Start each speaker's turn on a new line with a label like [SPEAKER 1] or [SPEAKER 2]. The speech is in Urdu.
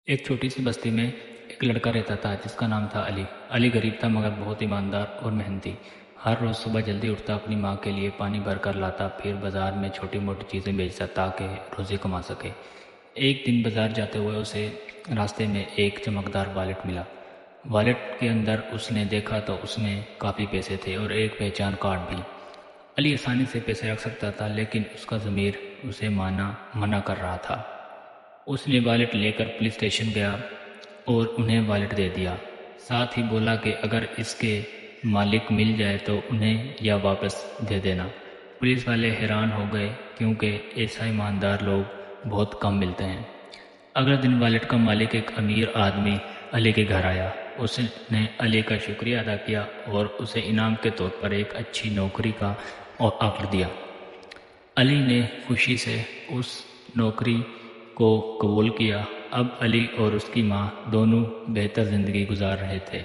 [SPEAKER 1] ایک چھوٹی سی بستی میں ایک لڑکا رہتا تھا جس کا نام تھا علی۔ علی غریب تھا مگر بہت ایماندار اور محنتی۔ ہر روز صبح جلدی اٹھتا، اپنی ماں کے لیے پانی بھر کر لاتا، پھر بازار میں چھوٹی موٹی چیزیں بیچتا تاکہ روزی کما سکے۔ ایک دن بازار جاتے ہوئے اسے راستے میں ایک چمکدار والیٹ ملا۔ والیٹ کے اندر اس نے دیکھا تو اس میں کافی پیسے تھے اور ایک پہچان کارڈ بھی۔ علی آسانی سے پیسے رکھ سکتا تھا لیکن اس کا ضمیر اسے منع کر رہا تھا۔ اس نے والیٹ لے کر پولیس اسٹیشن گیا اور انہیں والیٹ دے دیا، ساتھ ہی بولا کہ اگر اس کے مالک مل جائے تو انہیں یا واپس دے دینا۔ پولیس والے حیران ہو گئے کیونکہ ایسا ایماندار لوگ بہت کم ملتے ہیں۔ اگلے دن والیٹ کا مالک ایک امیر آدمی علی کے گھر آیا۔ اس نے علی کا شکریہ ادا کیا اور اسے انعام کے طور پر ایک اچھی نوکری کا آفر دیا۔ علی نے خوشی سے اس نوکری کو قبول کیا۔ اب علی اور اس کی ماں دونوں بہتر زندگی گزار رہے تھے۔